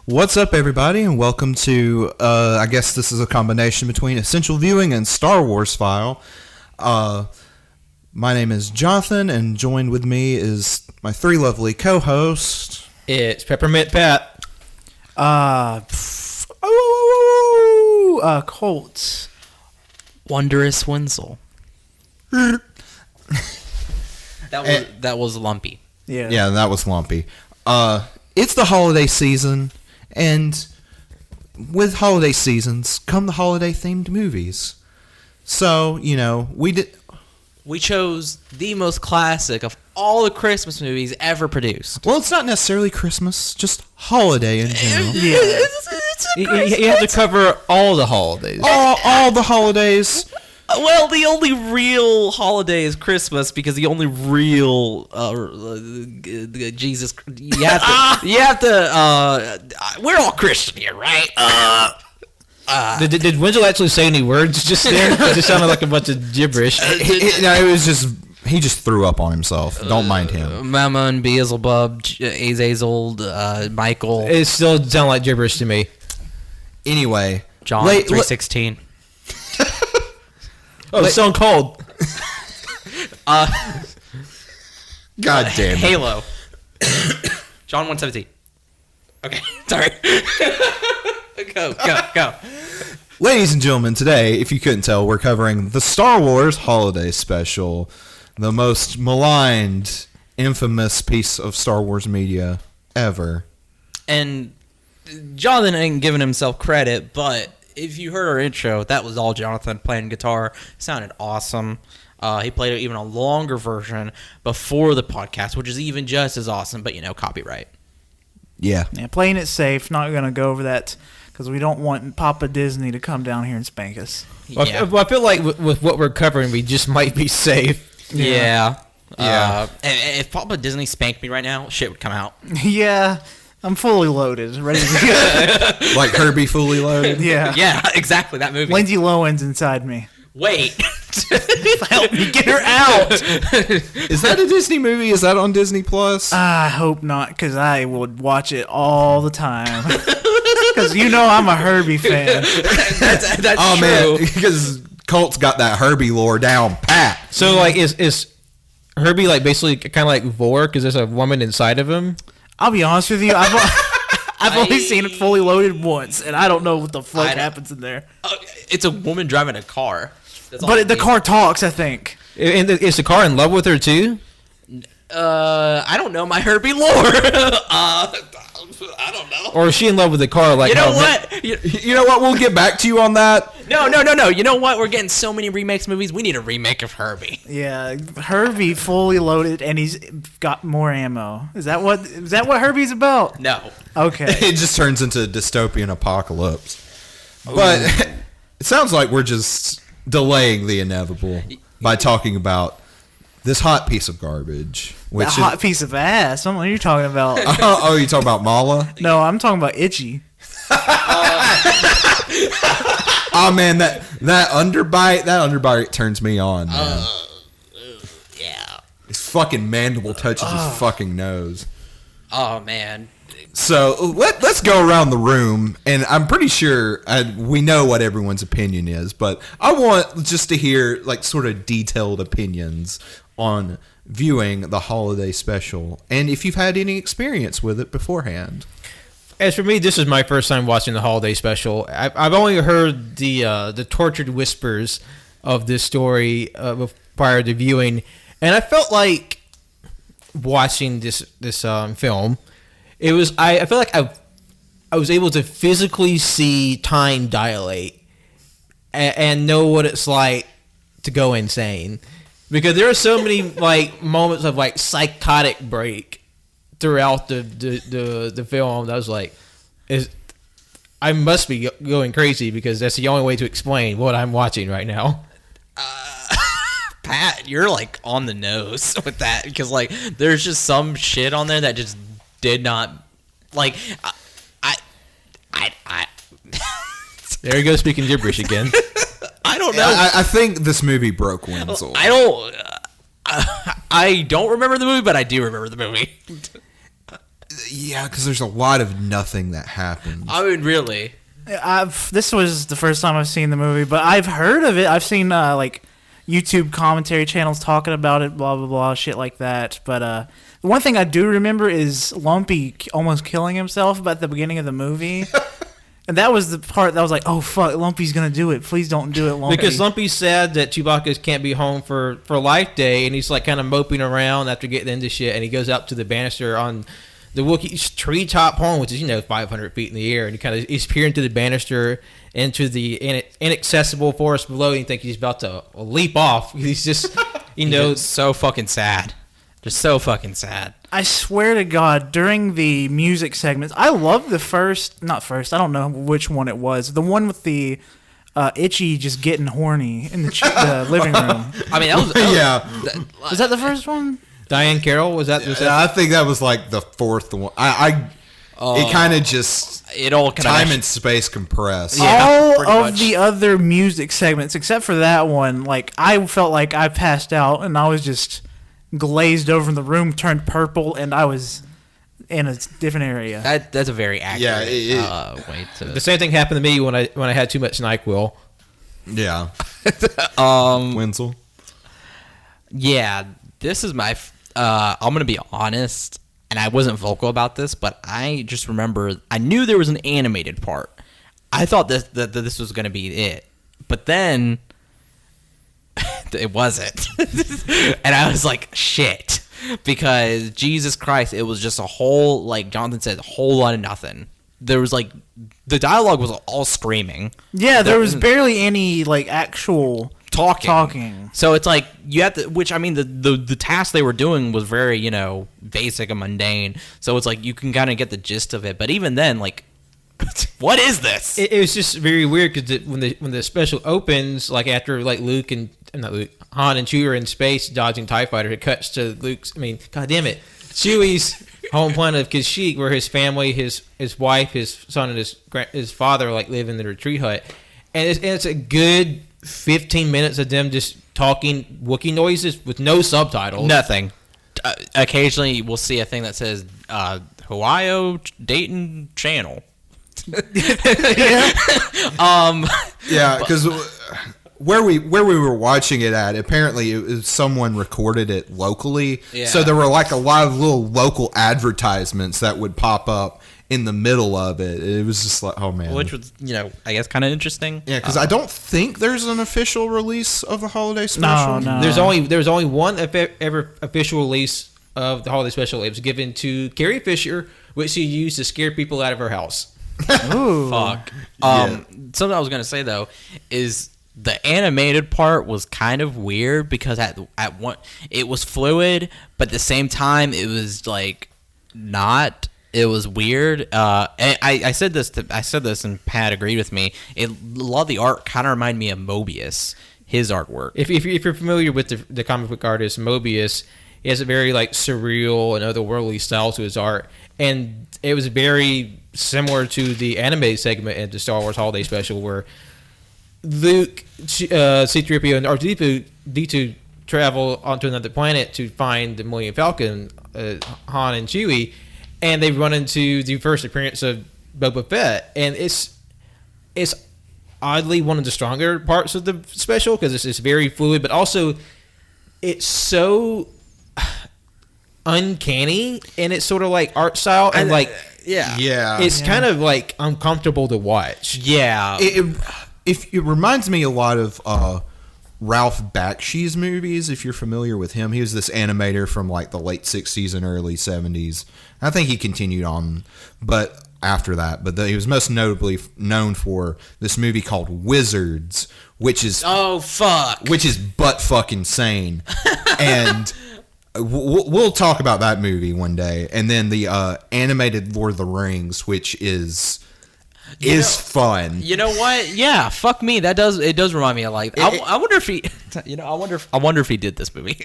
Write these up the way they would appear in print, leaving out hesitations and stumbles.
What's up, everybody, and welcome to, I guess this is a combination between Essential Viewing and Star Wars File. My name is Jonathan, and joined with me is my three lovely co-hosts. It's Peppermint Pat. Colts. Wondrous Wenzel. That was lumpy. Yeah, that was lumpy. It's the holiday season, and with holiday seasons come the holiday-themed movies. So, you know, We chose the most classic of all the Christmas movies ever produced. Well, it's not necessarily Christmas, just holiday in general. Yeah. You have to cover all the holidays. All the holidays. Well, the only real holiday is Christmas because the only real Jesus. You have to. We're all Christian here, right? Did Wenzel actually say any words just there? It just sounded like a bunch of gibberish. It was just he just threw up on himself. Don't mind him. Mammon, Beelzebub, Azazel, Michael. It still sounded like gibberish to me. Anyway, John 3:16. Oh, it's Stone Cold. God damn it. Halo. John 1:17. Okay, sorry. Go. Ladies and gentlemen, today, if you couldn't tell, we're covering the Star Wars Holiday Special, the most maligned, infamous piece of Star Wars media ever. And Jonathan ain't giving himself credit, but if you heard our intro, that was all Jonathan playing guitar. It sounded awesome. He played even a longer version before the podcast, which is even just as awesome, but, copyright. Yeah. Yeah, playing it safe. Not going to go over that because we don't want Papa Disney to come down here and spank us. Yeah. Well, I feel like with what we're covering, we just might be safe. Yeah. Yeah. If Papa Disney spanked me right now, shit would come out. Yeah, I'm fully loaded, ready to go. Like Herbie fully loaded? Yeah. Yeah, exactly, that movie. Lindsay Lohan's inside me. Wait. Help me get her out. Is that a Disney movie? Is that on Disney Plus? I hope not, because I would watch it all the time. Because I'm a Herbie fan. That's Oh, true. man, because Colt's got that Herbie lore down pat. So, like, is Herbie, like, basically kind of like Vor because there's a woman inside of him? I'll be honest with you, I've only seen it fully loaded once, and I don't know what the fuck happens in there. It's a woman driving a car. That's all But the it car talks, I think. And is the car in love with her, too? I don't know my Herbie lore. I don't know. Or is she in love with the car? Like, You know what? You know what? We'll get back to you on that. No. You know what? We're getting so many remakes movies. We need a remake of Herbie. Yeah, Herbie fully loaded, and he's got more ammo. Is that what Herbie's about? No. Okay. It just turns into a dystopian apocalypse. But it sounds like we're just delaying the inevitable by talking about this hot piece of garbage. A hot piece of ass. I don't know what you're talking about. Oh, you talking about Mala? No, I'm talking about Itchy. Oh man, that underbite turns me on, man. Yeah. His fucking mandible touches his fucking nose. Oh, man. So let's go around the room, and I'm pretty sure we know what everyone's opinion is, but I want just to hear like sort of detailed opinions on viewing the holiday special, and if you've had any experience with it beforehand. As for me, this is my first time watching the holiday special. I've only heard the tortured whispers of this story prior to viewing, and I felt like watching this film. It was I feel like I was able to physically see time dilate and know what it's like to go insane, because there are so many like moments of like psychotic break throughout the film. I was like, I must be going crazy, because that's the only way to explain what I'm watching right now. Pat, you're like on the nose with that, because like there's just some shit on there that just did not like I There you go, speaking gibberish again. I don't know. I think this movie broke Wenzel. I don't remember the movie, but I do remember the movie. Yeah, because there's a lot of nothing that happens. I mean, really. This was the first time I've seen the movie, but I've heard of it. I've seen like YouTube commentary channels talking about it, blah blah blah, shit like that. But the one thing I do remember is Lumpy almost killing himself at the beginning of the movie. And that was the part that was like, oh, fuck, Lumpy's going to do it. Please don't do it, Lumpy. Because Lumpy's sad that Chewbacca can't be home for Life Day, and he's like kind of moping around after getting into shit, and he goes up to the banister on the Wookiee's treetop home, which is, 500 feet in the air, and he's peering through the banister into the inaccessible forest below, and you think he's about to leap off. He's just, He's so fucking sad. Just so fucking sad. I swear to God, during the music segments, I love not first, I don't know which one it was. The one with the Itchy just getting horny in the living room. I mean, Was that the first one? Diane Carroll, was that? I think that was like the fourth one. It kind of just it all kind time and space compressed. All pretty of much. the other music segments, except for that one, like I felt like I passed out and I was just glazed over in the room, turned purple, and I was in a different area. That's a very accurate way to. The same thing happened to me when I had too much NyQuil. Yeah. Wenzel. Yeah, this is my. I'm gonna be honest, and I wasn't vocal about this, but I just remember I knew there was an animated part. I thought that this was gonna be it, but then it wasn't, and I was like, shit, because Jesus Christ, it was just a whole, like Jonathan said, a whole lot of nothing. There was like the dialogue was all screaming. Yeah, there was barely any like actual talking. So it's like you have to, which I mean, the task they were doing was very basic and mundane. So it's like you can kind of get the gist of it, but even then, like, what is this? It was just very weird because when the special opens, like after like Han and Chewie are in space dodging TIE fighter, it cuts to God damn it, Chewie's home planet of Kashyyyk, where his family, his wife, his son, and his father like live in the retreat hut, and it's a good 15 minutes of them just talking Wookiee noises with no subtitles. Nothing. Occasionally, we'll see a thing that says Ohio Dayton Channel. Yeah, because where we were watching it at, apparently it was someone recorded it locally. Yeah. So there were like a lot of little local advertisements that would pop up in the middle of it. It was just like, oh man. Which was, I guess kind of interesting. Yeah, because I don't think there's an official release of the holiday special. No. There's only one ever official release of the holiday special. It was given to Carrie Fisher, which she used to scare people out of her house. Ooh. Fuck. Yeah. Something I was gonna say though is the animated part was kind of weird because at one it was fluid, but at the same time it was like not. It was weird. And I said this, and Pat agreed with me. A lot of the art kind of reminded me of Mobius, his artwork. If you're familiar with the comic book artist Mobius, he has a very like surreal and otherworldly style to his art, and it was very similar to the anime segment in the Star Wars Holiday Special, where Luke, C-3PO, and R2-D2 travel onto another planet to find the Millennium Falcon, Han and Chewie, and they run into the first appearance of Boba Fett, and it's oddly one of the stronger parts of the special because it's very fluid, but also it's so uncanny in its sort of like art style and like it's kind of like uncomfortable to watch. Yeah, it reminds me a lot of Ralph Bakshi's movies. If you're familiar with him, he was this animator from like the late 60s and early 70s. I think he continued on, but after that, he was most notably known for this movie called Wizards, which is butt fucking sane, and we'll talk about that movie one day. And then the animated Lord of the Rings, which is fun. You know what? Yeah, fuck me. It does remind me of like. I wonder if he. I wonder if he did this movie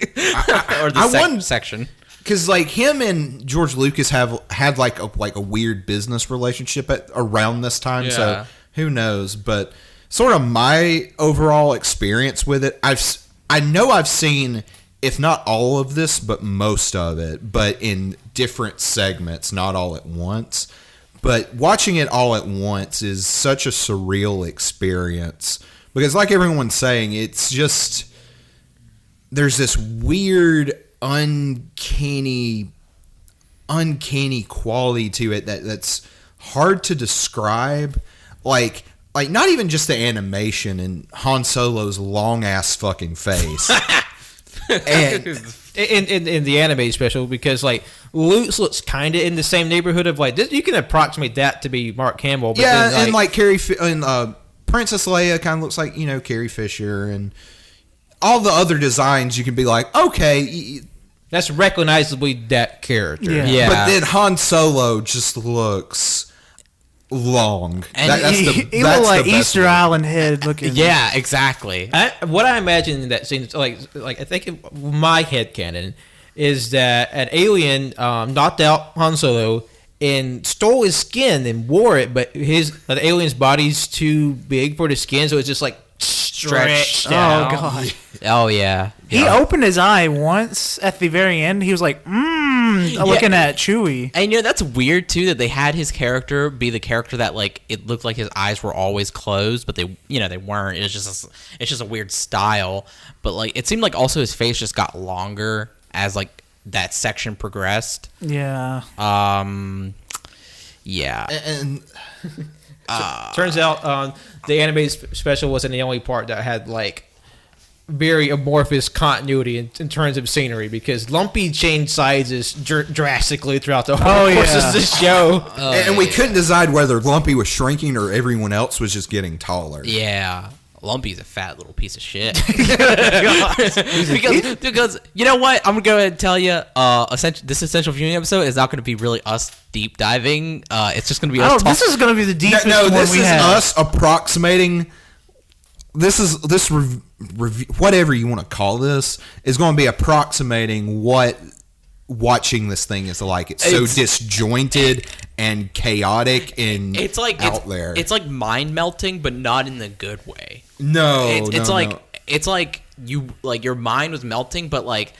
or the section. Because like him and George Lucas had like a weird business relationship around this time. Yeah. So who knows? But sort of my overall experience with it, I know I've seen if not all of this, but most of it, but in different segments, not all at once. But watching it all at once is such a surreal experience because, like everyone's saying, it's just there's this weird, uncanny quality to it that's hard to describe. Like not even just the animation and Han Solo's long ass fucking face. And in the anime special, because like Luke looks kind of in the same neighborhood of like this, you can approximate that to be Mark Hamill. But yeah, then, and like Princess Leia kind of looks like Carrie Fisher, and all the other designs you can be like, okay, that's recognizably that character. Yeah. but then Han Solo just looks long. And He looked like Easter Island head looking. Yeah, exactly. What I imagine in that scene, like I think my headcanon is that an alien knocked out Han Solo and stole his skin and wore it, but the alien's body's too big for the skin, so it's just like stretched Oh out. god. Oh yeah. He opened his eye once at the very end. He was like, looking at Chewie. And that's weird too that they had his character be the character that like it looked like his eyes were always closed, but they they weren't. It's just a weird style. But like it seemed like also his face just got longer as like that section progressed. Yeah. Yeah. And Turns out the anime special wasn't the only part that had like very amorphous continuity in terms of scenery, because Lumpy changed sizes drastically throughout the whole course of the show. and we couldn't decide whether Lumpy was shrinking or everyone else was just getting taller. Yeah. Lumpy's a fat little piece of shit. because you know what? I'm gonna go ahead and tell you, this essential viewing episode is not gonna be really us deep diving. It's just gonna be us. This is gonna be the deepest No, one this we is have. us approximating. This review, whatever you want to call this, is going to be approximating what watching this thing is like. It's so disjointed and chaotic and It's like out there. It's like mind melting, but not in the good way. No, It's no, like no. it's like you like your mind was melting, but like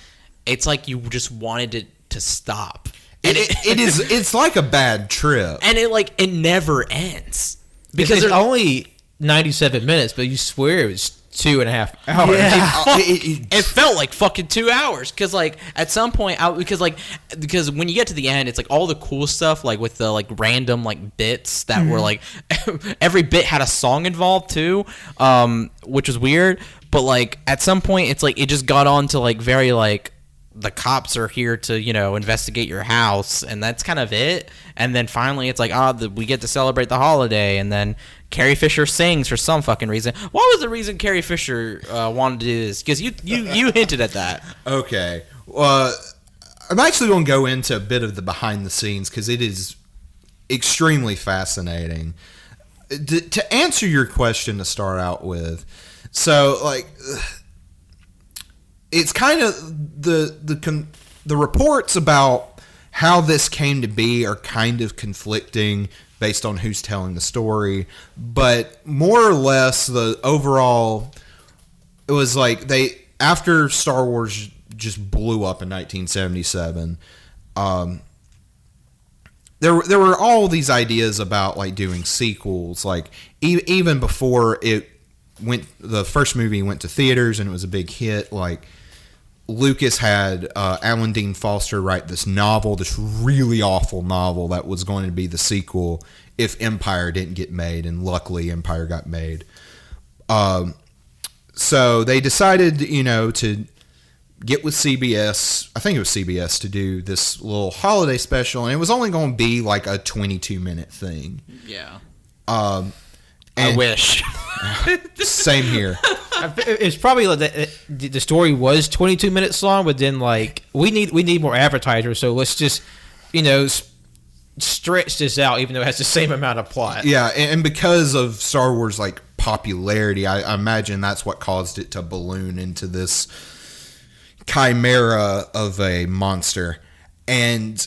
it's like you just wanted it to stop. And It's like a bad trip. and it never ends Because because it's only 97 minutes, but you swear it was 2.5 hours. Yeah. it felt like fucking 2 hours because like at some point because when you get to the end it's like all the cool stuff like with the like random like bits that were like every bit had a song involved too, which was weird, but like at some point it's like it just got on to like very like the cops are here to investigate your house, and that's kind of it. And then finally it's like we get to celebrate the holiday, and then Carrie Fisher sings for some fucking reason. What was the reason Carrie Fisher wanted to do this? Because you hinted at that. Okay. I'm actually going to go into a bit of the behind the scenes because it is extremely fascinating. To answer your question to start out with, so like it's kind of the reports about how this came to be are kind of conflicting based on who's telling the story, but more or less the overall, it was like after Star Wars just blew up in 1977, there were all these ideas about like doing sequels, like even before the first movie went to theaters and it was a big hit. Like Lucas had Alan Dean Foster write this novel, this really awful novel that was going to be the sequel if Empire didn't get made, and luckily Empire got made. So they decided, to get with CBS. I think it was CBS to do this little holiday special, and it was only going to be like a 22-minute thing. Yeah. And I wish. Same here. It's probably like the story was 22 minutes long, but then like we need more advertisers, so let's just stretch this out, even though it has the same amount of plot. Yeah, and because of Star Wars like popularity, I imagine that's what caused it to balloon into this chimera of a monster. And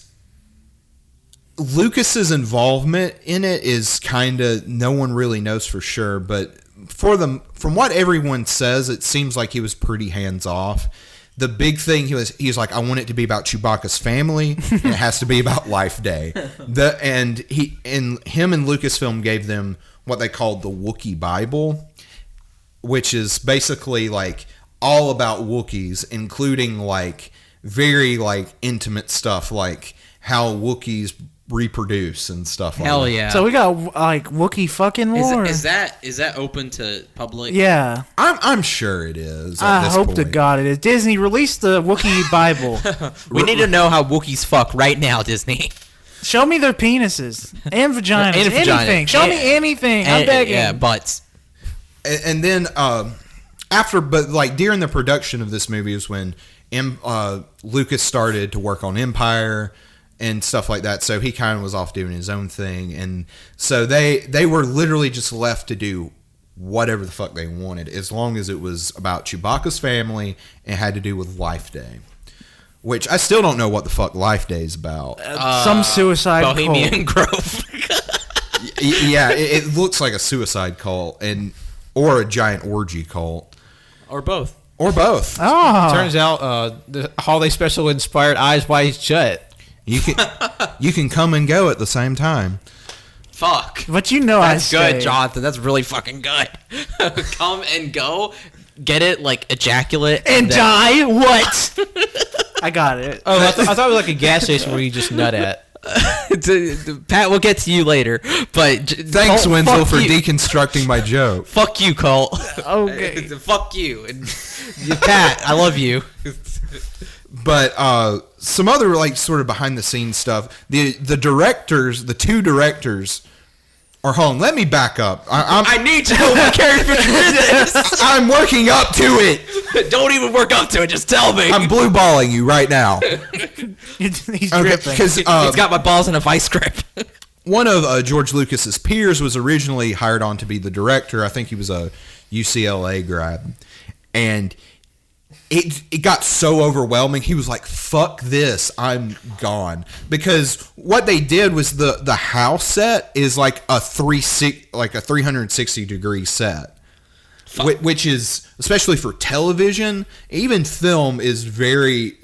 Lucas's involvement in it is kind of, no one really knows for sure, but from what everyone says, it seems like he was pretty hands off. the big thing he's like, I want it to be about Chewbacca's family, and it has to be about Life Day. Him and Lucasfilm gave them what they called the Wookiee Bible, which is basically like all about Wookiees, including like very like intimate stuff, like how Wookiees reproduce and stuff. Hell like that. yeah! So we got like Wookiee fucking lore. Is that open to public? Yeah, I'm sure it is. I hope to God it is. Disney, release the Wookiee Bible. We need to know how Wookiees fuck right now, Disney. Show me their penises and vaginas. And vagina. Anything. Show me anything. I'm begging. Yeah, butts. And then during the production of this movie is when Lucas started to work on Empire and stuff like that, so he kind of was off doing his own thing, and so they were literally just left to do whatever the fuck they wanted, as long as it was about Chewbacca's family and had to do with Life Day, which I still don't know what the fuck Life Day is about. Some suicide Bohemian cult. Grove. Yeah, it looks like a suicide cult or a giant orgy cult, Or both. or both. Oh, Turns out the holiday special inspired Eyes Wide Shut. You can come and go at the same time. Fuck. but you know That's I good, stay. Jonathan. That's really fucking good. Come and go. Get it, like, ejaculate. And then- die? What? I got it. Oh, I thought it was like a gas station where you just nut at. Pat, we'll get to you later. But Thanks, Colt, Wenzel, fuck for you. deconstructing my joke. Fuck you, Colt. Okay. Fuck you. And, Pat, I love you. But some other like sort of behind the scenes stuff. The directors, the two directors, or hold on, let me back up. I need to know what Carrie Fisher is. I'm working up to it. Don't even work up to it. Just tell me. I'm blue balling you right now. He's dripping. Because He's got my balls in a vice grip. one of George Lucas's peers was originally hired on to be the director. I think he was a UCLA grad, and it got so overwhelming. He was like, "Fuck this, I'm gone." Because what they did was the house set is like a 360 degree set, which is, especially for television, even film, is very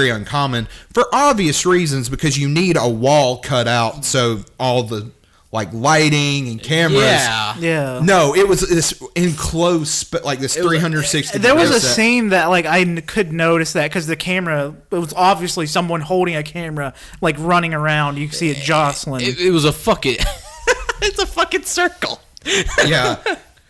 uncommon for obvious reasons, because you need a wall cut out so all the like lighting and cameras. Yeah. No, it was this enclosed, like this 360. There was a set. scene that like I could notice that because the camera, it was obviously someone holding a camera, like running around. You can see it jostling. It was a fucking. It's a fucking circle. Yeah,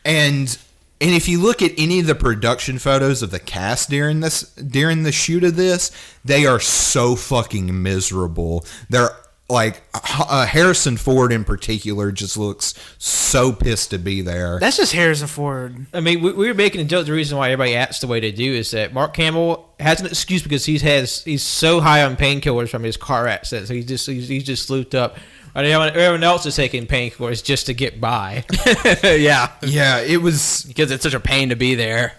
and if you look at any of the production photos of the cast during the shoot of this, they are so fucking miserable. They're like Harrison Ford in particular just looks so pissed to be there. That's just Harrison Ford. I mean, we were making a joke. The reason why everybody acts the way they do is that Mark Hamill has an excuse because he's so high on painkillers from his car accident, so he's just looped up. And everyone else is taking painkillers just to get by. Yeah. Yeah, it was, Because it's such a pain to be there.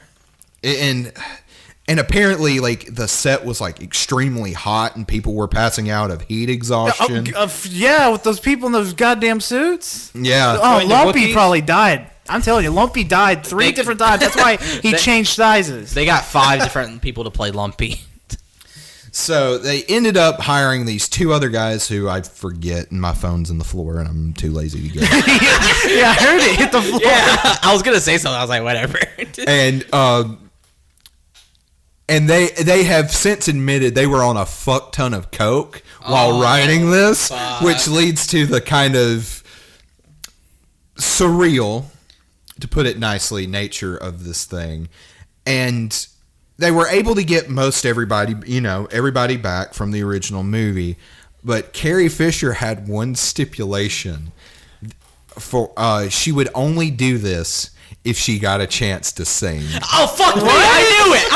and apparently like the set was like extremely hot and people were passing out of heat exhaustion. Yeah, with those people in those goddamn suits. Yeah. Oh, mean, the Lumpy Wookiees? probably died. I'm telling you, Lumpy died three different times. That's why he changed sizes. They got 5 different people to play Lumpy. So they ended up hiring these two other guys who I forget, and my phone's on the floor and I'm too lazy to get. Yeah, I heard it hit the floor. Yeah. I was going to say something. I was like, whatever. And they have since admitted they were on a fuck ton of coke while writing this, fuck. which leads to the kind of surreal, to put it nicely, nature of this thing. And they were able to get most everybody back from the original movie, but Carrie Fisher had one stipulation. For she would only do this if she got a chance to sing. Oh, fuck me. I knew it.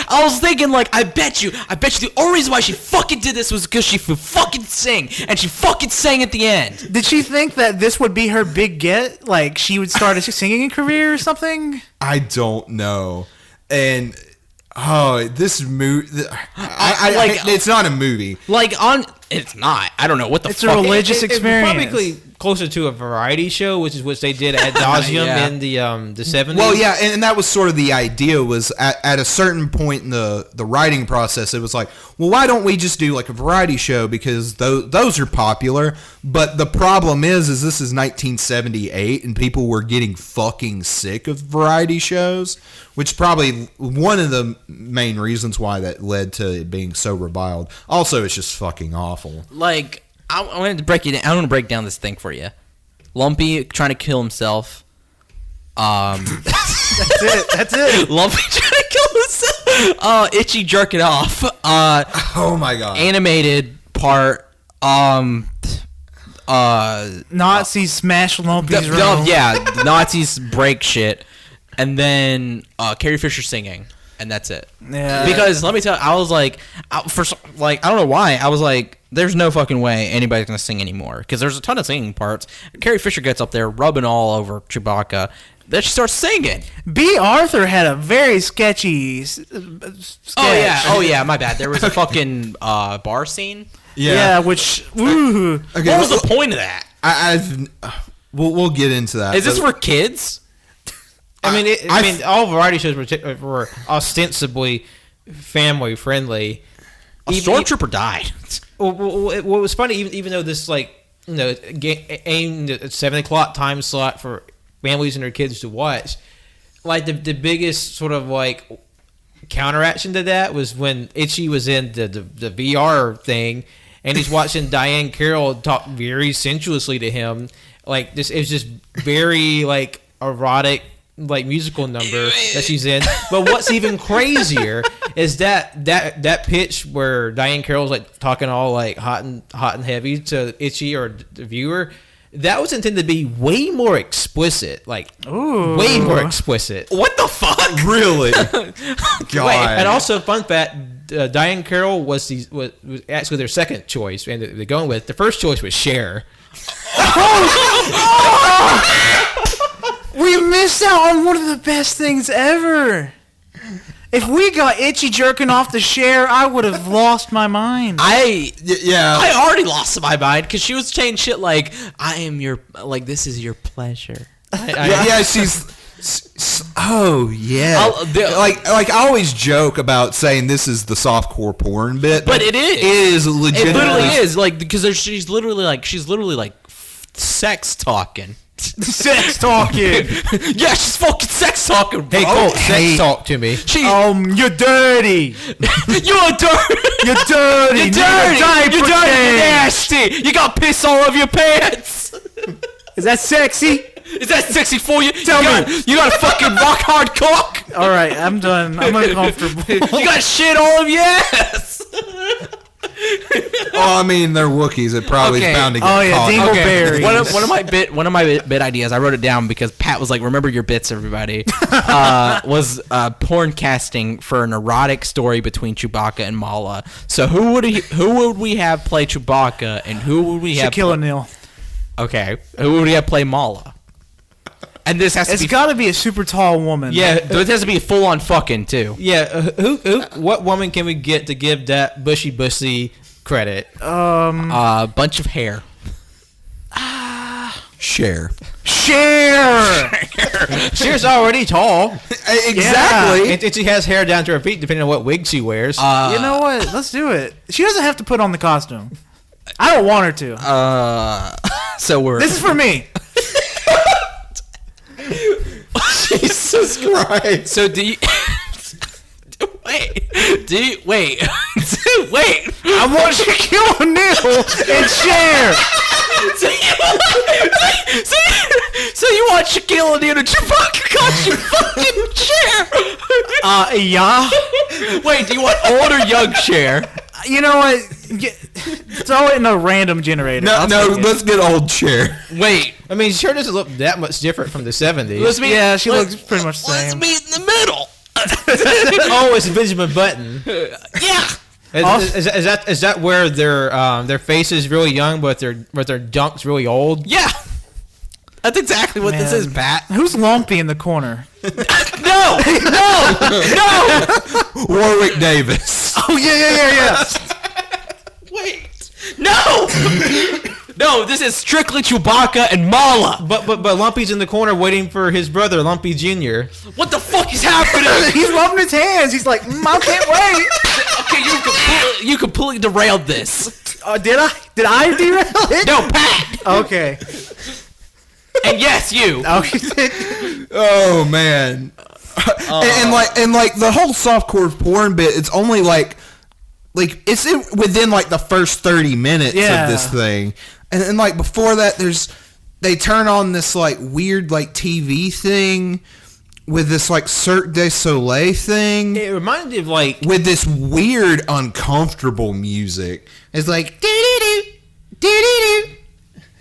I was thinking, like, I bet you the only reason why she fucking did this was because she could fucking sing. And she fucking sang at the end. Did she think that this would be her big get? Like she would start a singing career or something? I don't know. And this movie, it's not a movie. Like, It's not. I don't know what the It's fuck. a religious It's experience. probably closer to a variety show, which is what they did at Nauseam Yeah. in the 70s. Well, yeah, and that was sort of the idea. Was at a certain point in the writing process, it was like, well, why don't we just do like a variety show, because those are popular. But the problem is this is 1978, and people were getting fucking sick of variety shows, which probably one of the main reasons why that led to it being so reviled. Also, it's just fucking awful. Like, I wanted to break it down. I want to break down this thing for you. Lumpy trying to kill himself. That's it. Lumpy trying to kill himself. Itchy jerking off. Oh my god. Animated part. Nazis smash Lumpy's room. Yeah, Nazis break shit, and then Carrie Fisher singing, and that's it. Yeah. Because let me tell you, I was like, I don't know why, I was like, there's no fucking way anybody's gonna sing anymore, because there's a ton of singing parts. Carrie Fisher gets up there rubbing all over Chewbacca, then she starts singing. B. Arthur had a very sketchy sketch. Oh yeah, my bad. There was a fucking bar scene. Yeah, which ooh. Okay, What was the point of that? We'll get into that. Is this but- for kids? I mean, all variety shows were ostensibly family friendly. A stormtrooper died. What was funny, even though this aimed at 7 o'clock time slot for families and their kids to watch, like the biggest sort of like counteraction to that was when Itchy was in the VR thing, and he's watching Diane Carroll talk very sensuously to him. Like this, it was just very like erotic, like musical number that she's in. But what's even crazier is that pitch where Diane Carroll's like talking all like hot and heavy to Itchy or the viewer. That was intended to be way more explicit, like Ooh. way more explicit. What the fuck? Really? God. Wait, and also, fun fact: Diane Carroll was actually their second choice, and they're going with the first choice was Cher. We missed out on one of the best things ever. If we got Itchy jerking off the Cher, I would have lost my mind. Yeah. I already lost my mind because she was saying shit like, "I am your this is your pleasure." Yeah, she's. Oh yeah. Like I always joke about saying this is the softcore porn bit, But it is. It is legitimately. It literally is because she's literally like sex talking. Sex talking. Yeah, she's fucking sex talking. Bro. Hey, Colt, sex talk to me. You're dirty. You're dirty. You're dirty. You're Need a dirty. diaper You're dirty. change. You're nasty. You got piss all over your pants. Is that sexy? Is that sexy for you? Tell me. You got a fucking rock hard cock. All right, I'm done. I'm uncomfortable. You got shit all over your ass. Oh, I mean, they're Wookiees. It probably Okay. is bound to get Oh, yeah, caught. Dingleberries. One of my bit ideas. I wrote it down because Pat was like, "Remember your bits, everybody." Was porn casting for an erotic story between Chewbacca and Mala. So who would we have play Chewbacca, and who would we have? Shaquille O'Neal. Okay, who would we have play Mala? And this has to It's be. got to be a super tall woman. Yeah, this has to be full on fucking too. Yeah, what woman can we get to give that bushy bussy credit? Bunch of hair. Share. Cher. Cher's already tall. Exactly. And she has hair down to her feet, depending on what wig she wears. You know what? Let's do it. She doesn't have to put on the costume. I don't want her to. So we're. This is for me. Jesus Christ. So do you? Wait. Wait. I want Shaquille O'Neal and Cher. So you want Shaquille O'Neal and Chewbacca costume fucking chair? Yeah. Wait, do you want old or young Cher? You know what? Throw it in a random generator. No, let's get old chair. Wait. I mean, Cher doesn't look that much different from the 70s. Let's meet. Yeah, she looks pretty much the Let's same. meet in the middle. Oh, it's Benjamin Button. Yeah. Is that where their face is really young, but their junk's really old? Yeah. That's exactly what this Man. is, Pat. Who's Lumpy in the corner? No. Warwick Davis. Oh, yeah. Wait. No! No, this is strictly Chewbacca and Mala. But Lumpy's in the corner waiting for his brother, Lumpy Jr. What the fuck is happening? He's rubbing his hands. He's like, I can't wait. Okay, you completely derailed this. Did I? Did I derail it? No, Pat. Okay. And yes, you. Okay. Oh man. And like the whole softcore porn bit, it's only like it's within like the first 30 minutes of this thing. And then like before that they turn on this like weird like TV thing with this like Cirque du Soleil thing. It reminded me of like with this weird uncomfortable music. It's like doo-doo-doo, doo-doo-doo.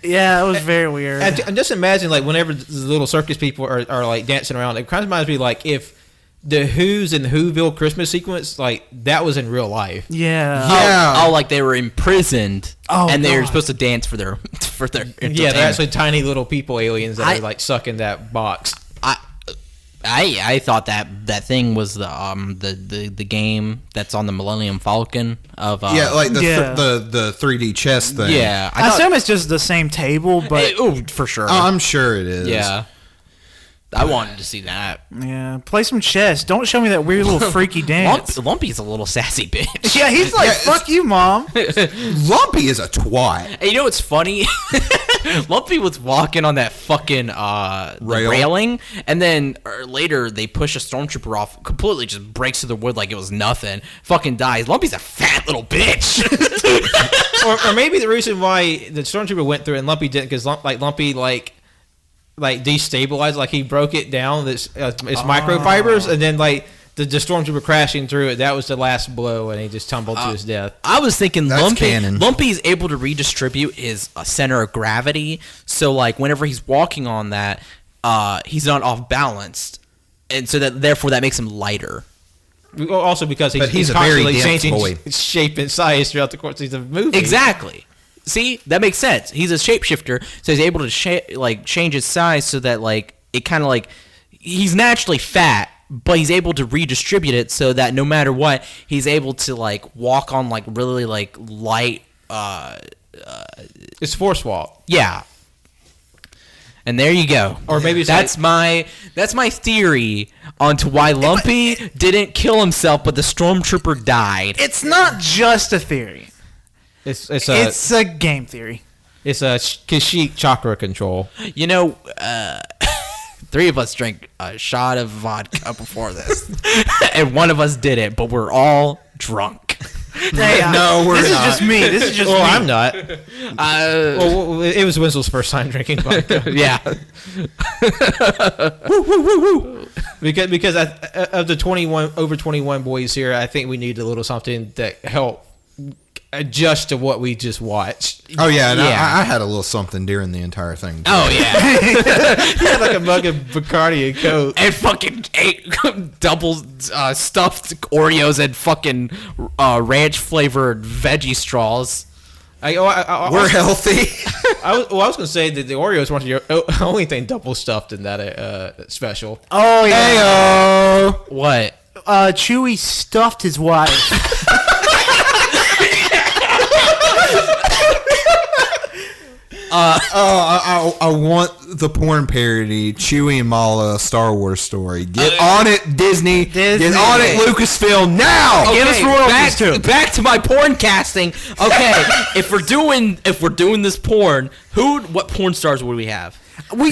Yeah, it was very weird. And just imagine like whenever the little circus people are like dancing around, it kind of reminds me like if the Who's in the Whoville Christmas sequence, like that was in real life. Yeah. Yeah. Oh, like they were imprisoned, and they were God. supposed to dance for their entertainment. Yeah, they're actually tiny little people aliens that are like sucking that box. I thought that thing was the game that's on the Millennium Falcon of the 3D chess thing. yeah. I assume it's just the same table, but for sure. I'm sure it is. Yeah. I wanted to see that. yeah, play some chess. Don't show me that weird little freaky dance. Lumpy's a little sassy bitch. Yeah, he's like, fuck you, mom. Lumpy is a twat. And you know what's funny? Lumpy was walking on that fucking the railing, and then later they push a stormtrooper off, completely just breaks through the wood like it was nothing, fucking dies. Lumpy's a fat little bitch. or maybe the reason why the stormtrooper went through it and Lumpy didn't, because Lumpy destabilized, like he broke it down, it's microfibers, and then like the stormtrooper crashing through it, that was the last blow, and he just tumbled to his death. I was thinking canon. Lumpy's able to redistribute his center of gravity, so like whenever he's walking on that, he's not off balanced, and so therefore that makes him lighter. Also because he's a very constantly dense changing boy. shape and size throughout the course of the movie. Exactly. See, that makes sense. He's a shapeshifter, so he's able to change his size so that like it kind of like he's naturally fat, but he's able to redistribute it so that no matter what, he's able to like walk on like really like light. It's force walk. Yeah. And there you go. Or maybe it's that's my theory onto why Lumpy didn't kill himself, but the stormtrooper died. It's not just a theory. It's a game theory. It's a Kashyyyk chakra control. You know, three of us drank a shot of vodka before this, and one of us did it, but we're all drunk. Hey, No, we're this not. is just me. This is just Well, me. I'm not. Well, it was Wenzel's first time drinking vodka. Yeah. Because of the over 21 boys here, I think we need a little something that help adjust to what we just watched. Oh yeah, and Yeah. I had a little something during the entire thing. Too. Oh yeah. He had like a mug of Bacardi and Coke. And fucking ate double stuffed Oreos and fucking ranch flavored veggie straws. We're healthy. I was going to say that the Oreos weren't your only thing double stuffed in that special. Oh yeah. Heyo. What? Chewie stuffed his wife. I want the porn parody, Chewie and Mala, Star Wars story. Get on it, Disney. Get on it, Lucasfilm, now. Give us royalties too. Back to my porn casting. Okay, if we're doing this porn, what porn stars would we have? We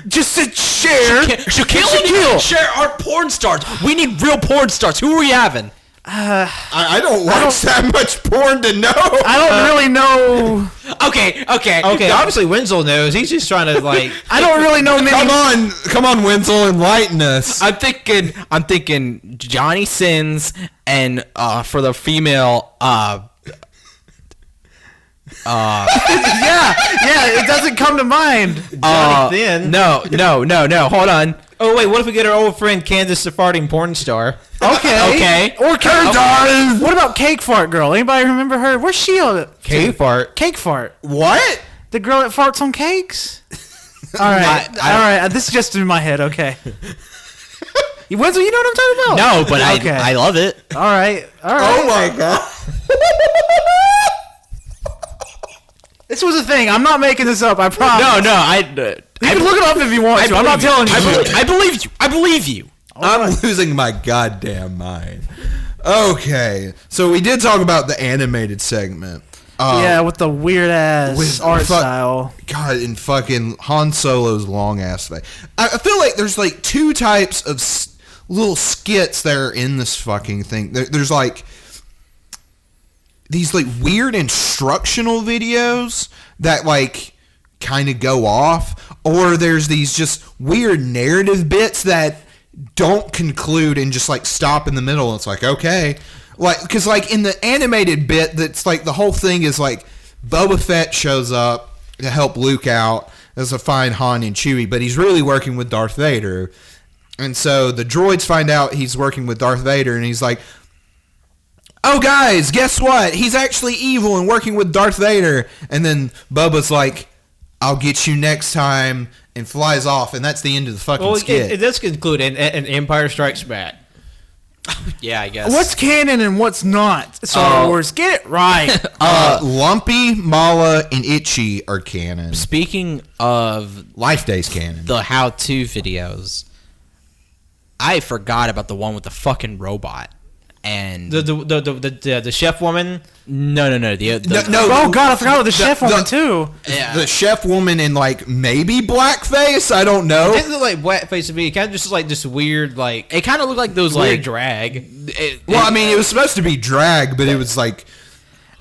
just said share. Shaquille and share our porn stars. We need real porn stars. Who are we having? I don't watch that much porn to know. I don't really know. Okay. Okay, obviously Wenzel knows. He's just trying to like. I don't really know many. Come on, Wenzel, enlighten us. I'm thinking Johnny Sins, and for the female, Yeah, it doesn't come to mind. Johnny Thin. No. Hold on. Oh wait, what if we get our old friend Candace the farting porn star? Okay. Or what about Cake Fart Girl? Anybody remember her? Where's she on it? Cake fart. Cake Fart. What? The girl that farts on cakes? All right. All right. This is just in my head. Okay. Wenzel, you know what I'm talking about? No, but Okay. I love it. All right. Oh my god. This was a thing. I'm not making this up. I promise. No, You can look it up if you want to. I'm not telling you. I believe you. I believe you. I'm losing my goddamn mind. Okay, so we did talk about the animated segment. Yeah, with the weird ass with art style. God, in fucking Han Solo's long ass thing. I feel like there's like two types of little skits that are in this fucking thing. There's like these like weird instructional videos that like kind of go off, or there's these just weird narrative bits that don't conclude and just like stop in the middle. And it's like, okay. Like, because like in the animated bit, that's like the whole thing is like Boba Fett shows up to help Luke out as a fine Han and Chewie, but he's really working with Darth Vader. And so the droids find out he's working with Darth Vader, and he's like, oh guys, guess what? He's actually evil and working with Darth Vader. And then Boba's like, I'll get you next time, and flies off, and that's the end of the fucking skit. It does conclude in Empire Strikes Back. Yeah, I guess. What's canon and what's not? Star Wars, get it right. Lumpy, Mala, and Itchy are canon. Speaking of Life Day's canon. the how-to videos, I forgot about the one with the fucking robot. And The chef woman. no. Oh god, I forgot about the chef woman too. Yeah. The chef woman in like maybe blackface. I don't know. It didn't look like blackface to me. It kind of just like this weird like It kind of looked like those weird like drag. Well, I mean, it was supposed to be drag, but it was like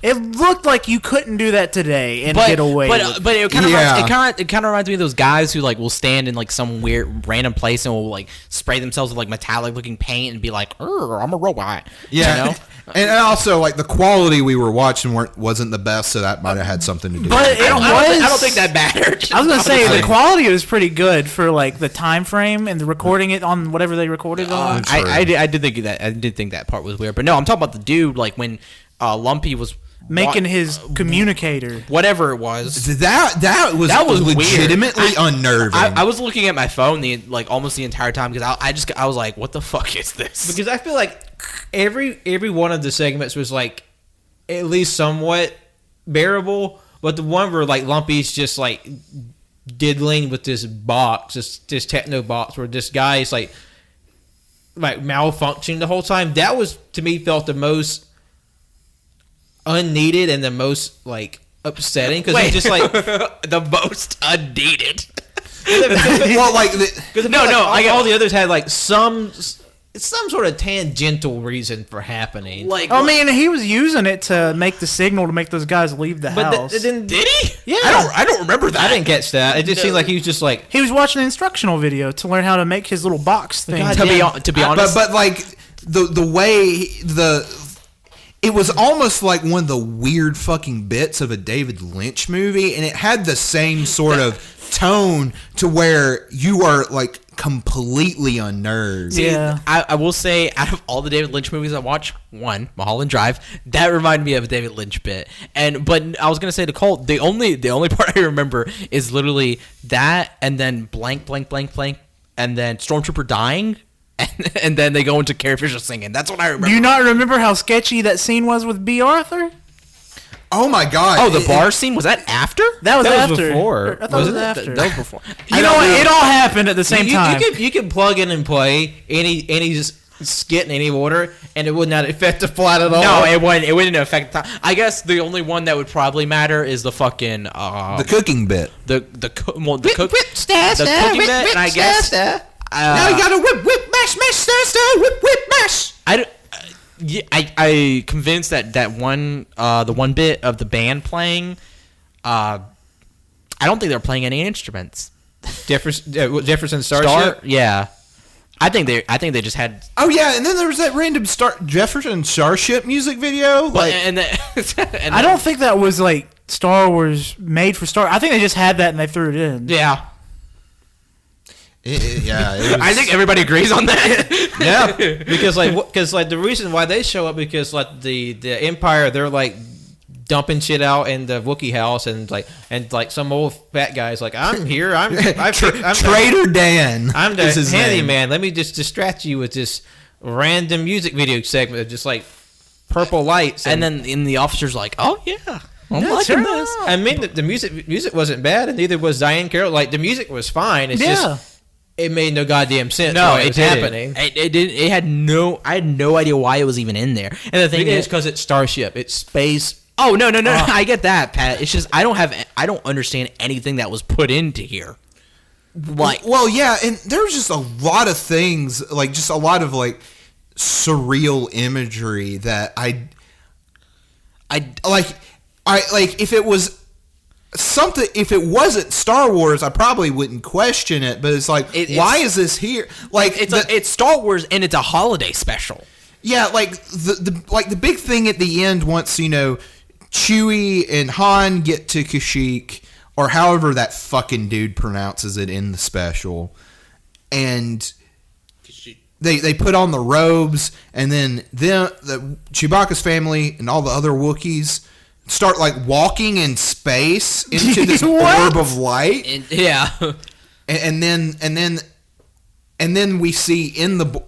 It looked like you couldn't do that today and get away. But it kind of Yeah. it kind of reminds me of those guys who like will stand in like some weird random place and will like spray themselves with like metallic looking paint and be like, I'm a robot. yeah. You know? And also, like, the quality we were watching wasn't the best, so that might have had something to do But with it. it I don't think that mattered. I was gonna say Honestly. the quality was pretty good for like the time frame and the recording it on whatever they recorded on. I did think that. I did think that part was weird, but no, I'm talking about the dude like when Lumpy was Making his communicator. whatever it was. That was weird. legitimately unnerving. I was looking at my phone like almost the entire time because I was like, what the fuck is this? Because I feel like every one of the segments was like at least somewhat bearable, but the one where like Lumpy's just like diddling with this box, this techno box, where this guy is like malfunctioning the whole time. That was to me felt the most unneeded and the most like upsetting because it's just like the most unneeded. well, like, I get all the others had like some sort of tangential reason for happening. Like, I mean, he was using it to make the signal to make those guys leave the but house. did he? Yeah. I don't remember that. I didn't catch that. It just seemed like he was just like He was watching an instructional video to learn how to make his little box thing. God To be honest, but like the way it was almost like one of the weird fucking bits of a David Lynch movie, and it had the same sort of tone to where you are like completely unnerved. Yeah. I will say, out of all the David Lynch movies I watched, one, Mulholland Drive, that reminded me of a David Lynch bit. But I was gonna say, Nicole, the only part I remember is literally that, and then blank, and then Stormtrooper dying. And then they go into Carrie Fisher singing. That's what I remember. Do you not remember how sketchy that scene was with B. Arthur? Oh my god! Oh, the bar scene, was that after? That was That was after. before. I thought it was after. That was before. You know what? It all happened at the same time. You can plug in and play any skit in any order, and it would not affect the plot at all. No, it wouldn't affect the time. I guess the only one that would probably matter is the fucking the cooking bit. the cooking bit, and I guess Now you gotta whip, mash, stir, whip, mash. I convinced that one the one bit of the band playing. I don't think they're playing any instruments. Jefferson Starship. Yeah. I think they just had. Oh yeah, and then there was that random Jefferson Starship music video. Like, and I don't think that was like Star Wars made for Star. I think they just had that and they threw it in. Yeah. yeah, I think everybody agrees on that. Yeah, because the reason why they show up because like the Empire, they're like dumping shit out in the Wookiee house, and like some old fat guy's like, I'm here, I'm Trader Dan. I'm the is his name. handyman. Let me just distract you with this random music video segment of just like purple lights, And then the officer's like, oh yeah. I'm Yeah, liking turn it this. up. I mean, the music wasn't bad, and neither was Diane Carroll. Like the music was fine. It's just it made no goddamn sense. No, why it it was didn't. happening. It didn't. It had no. I had no idea why it was even in there. And the thing is, because it's Starship. It's space. oh no. I get that, Pat. It's just I don't understand anything that was put into here. Like, well, yeah, and there was just a lot of things, like just a lot of like surreal imagery that I if it was something, if it wasn't Star Wars, I probably wouldn't question it. But it's like, why is this here? Like, it's Star Wars and it's a holiday special. yeah, like the big thing at the end, once Chewie and Han get to Kashyyyk, or however that fucking dude pronounces it in the special, and they put on the robes, and then the Chewbacca's family and all the other Wookiees start like walking in space into this orb of light, and then we see in the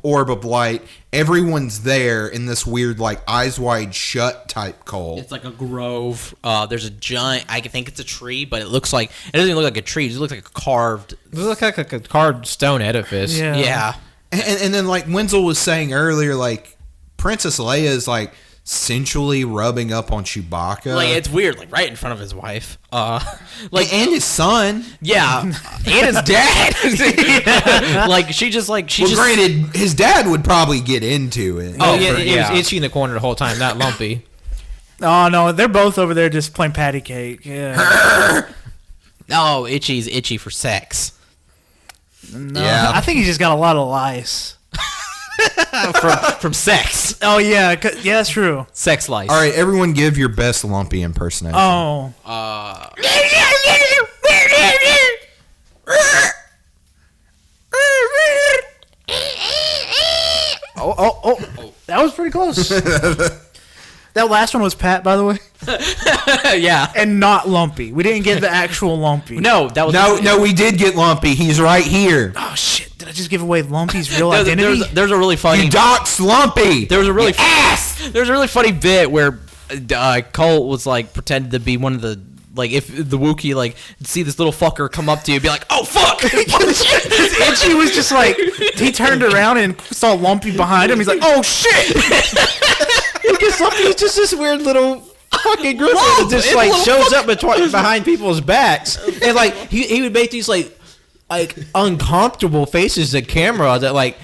orb of light, everyone's there in this weird like Eyes Wide Shut type cult. It's like a grove. There's a giant. I think it's a tree, but it doesn't even look like a tree. It just looks like a carved. It looks like a carved stone edifice. Yeah. And then like Wenzel was saying earlier, like Princess Leia is like sensually rubbing up on Chewbacca, Like, it's weird, like right in front of his wife. like, and his son. Yeah, and his dad. Like she just. Granted, his dad would probably get into it. Oh, yeah, he was itchy in the corner the whole time, not Lumpy. Oh no, they're both over there just playing patty cake. Yeah. Oh, Itchy's itchy for sex. No, Yeah. I think he's just got a lot of lice. from sex. Oh yeah, yeah, that's true. Sex lice. All right, everyone, give your best Lumpy impersonation. Oh. Oh. That was pretty close. That last one was Pat, by the way, Yeah. and not Lumpy. We didn't get the actual Lumpy. No, that was No, we did get Lumpy. He's right here. Oh shit! Did I just give away Lumpy's real There's, identity? there's a really funny. You doxed Lumpy. There was a really There's a really funny bit where Cole was like pretended to be one of the. Like, if the Wookiee, like, see this little fucker come up to you and be like, oh, fuck! Itchy was just like, he turned around and saw Lumpy behind him. He's like, oh shit! Because Lumpy's just this weird little fucking grizzly that just like shows up behind people's backs, and like he would make these like uncomfortable faces to camera that like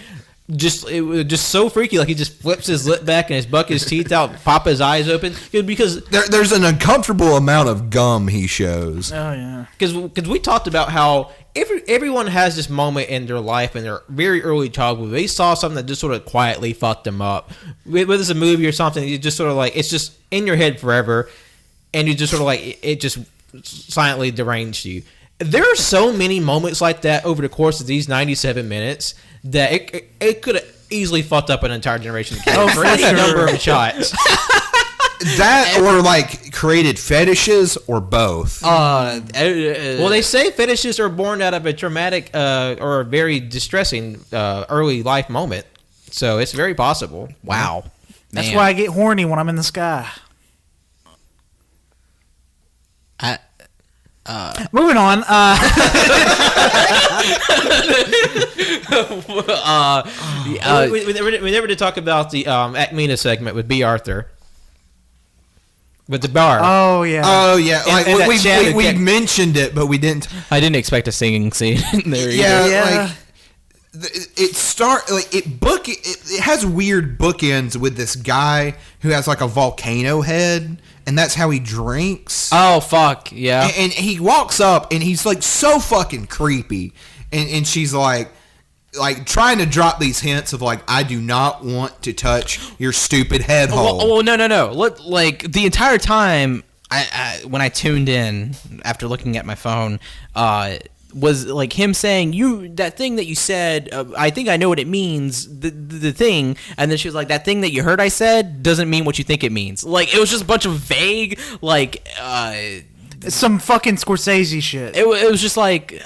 it was just so freaky. Like he just flips his lip back and his buck his teeth out, pop his eyes open because There's an uncomfortable amount of gum he shows. Oh yeah. because we talked about how everyone has this moment in their life in their very early childhood. They saw something that just sort of quietly fucked them up. Whether it's a movie or something, you just sort of like it's just in your head forever, and you just sort of like it just silently deranged you. There are so many moments like that over the course of these 97 minutes that it could have easily fucked up an entire generation of kids for any number of shots. That or like created fetishes or both. Well, they say fetishes are born out of a traumatic or a very distressing early life moment, so it's very possible. Wow. That's why I get horny when I'm in the sky. Moving on. We never did talk about the Acmena segment with B. Arthur. With the bar. Oh yeah. Oh yeah, like and that we Chad- mentioned it, but we didn't. I didn't expect a singing scene in there. Yeah, Yeah. like it has weird bookends with this guy who has like a volcano head, and that's how he drinks. Oh, fuck. Yeah. And he walks up, and he's like so fucking creepy, and she's like trying to drop these hints of like, I do not want to touch your stupid head hole. Well, no. Like the entire time, I when I tuned in after looking at my phone, was like him saying that thing that you said. I think I know what it means. The thing, and then she was like, that thing that you heard I said doesn't mean what you think it means. Like it was just a bunch of vague like. It's some fucking Scorsese shit. It was just like.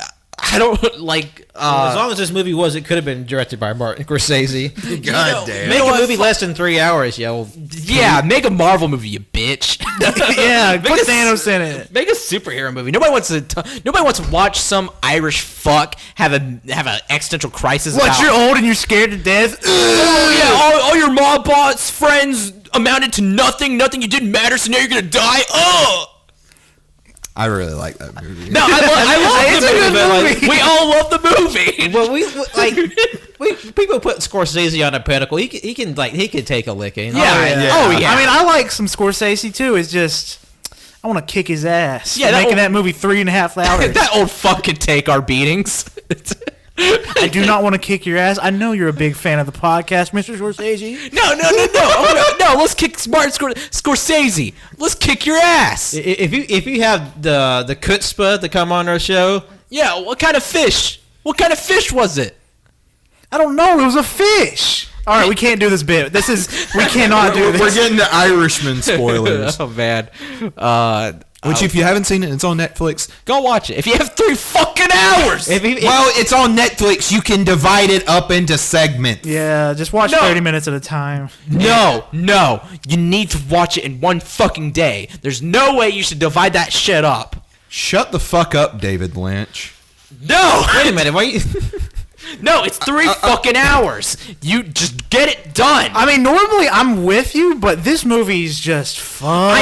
I don't like. As long as this movie it could have been directed by Martin Scorsese. God damn. Make a movie less than 3 hours, yo. Yeah, make a Marvel movie, you bitch. Yeah, put Make a Thanos in it. Make a superhero movie. Nobody wants to watch some Irish fuck have an existential crisis. What, about, you're old and you're scared to death? Oh yeah, all your mob boss friends amounted to nothing. Nothing you didn't matter, so now you're gonna die. Oh. I really like that movie. No, I love the movie, but like, we all love the movie. Well, people put Scorsese on a pinnacle. He can take a licking. Yeah. Oh yeah. I mean, I like some Scorsese too. It's just I want to kick his ass. Yeah, for that making old- that movie 3.5 hours. That old fuck can take our beatings. I do not want to kick your ass. I know you're a big fan of the podcast, Mr. Scorsese. No. Let's kick Scorsese. Let's kick your ass. If you have the chutzpah to come on our show, Yeah. What kind of fish? What kind of fish was it? I don't know. It was a fish. All right, we can't do this bit. We cannot do this. We're getting the Irishman spoilers. Oh man. Which, if you haven't seen it, it's on Netflix. Go watch it. If you have 3 fucking hours. Well, it's on Netflix. You can divide it up into segments. Yeah, just watch No. 30 minutes at a time. No. You need to watch it in one fucking day. There's no way you should divide that shit up. Shut the fuck up, David Lynch. No. wait a minute. Why you, No, it's 3 fucking hours. You just get it done. I mean, normally I'm with you, but this movie's just fun.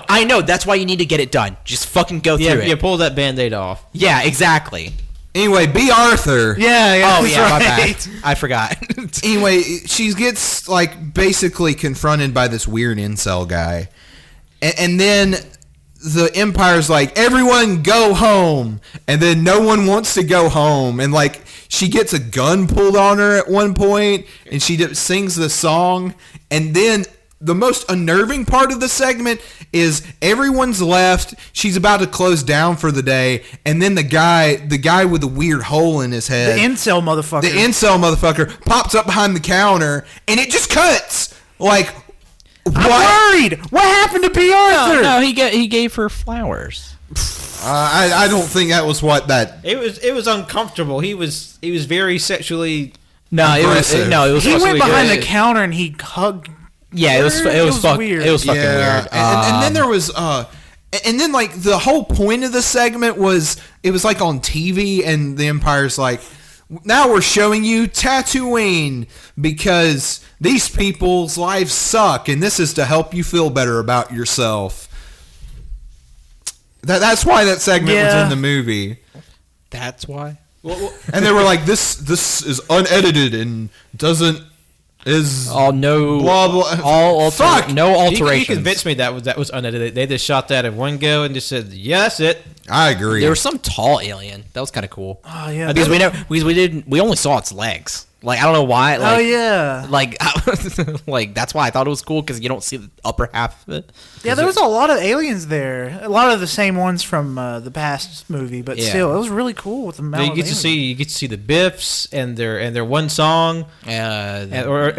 I know. That's why you need to get it done. Just fucking go through it. you pull that Band-Aid off. Yeah, exactly. Anyway, B. Arthur. Yeah, Oh that's yeah, my right. bad. I forgot. Anyway, she gets like basically confronted by this weird incel guy, and then the Empire's like, everyone go home, and then no one wants to go home, and like she gets a gun pulled on her at one point, and she sings the song, and then the most unnerving part of the segment is everyone's left. She's about to close down for the day, and then the guy with the weird hole in his The head, incel motherfucker. the incel motherfucker, pops up behind the counter, and it just cuts. Like, what? I'm worried. What happened to P. Arthur? No, he gave her flowers. I don't think that was what that. It was uncomfortable. He was very sexually. No, it was He went sexually behind good. the counter and he hugged. Yeah, it was weird. It was fucking Yeah, weird. and then there was and then like the whole point of the segment was it was like on TV, and the Empire's like, now we're showing you Tatooine because these people's lives suck, and this is to help you feel better about yourself. That's why that segment was Yeah. in the movie. That's why. And they were like, this is unedited and is No blah blah. Fuck. No He alterations. convinced me that was unedited. They just shot that in one go and just said, "Yeah, that's it." I agree. There was some tall alien. That was kind of cool. Oh yeah. Because we only saw its legs. Like I don't know why. Like, Oh yeah. Like like that's why I thought it was cool because you don't see the upper half of it. Yeah, there was a lot of aliens there. A lot of the same ones from the past movie, but Yeah. still, it was really cool with the amount You of get to see the Biffs and their one song, and, or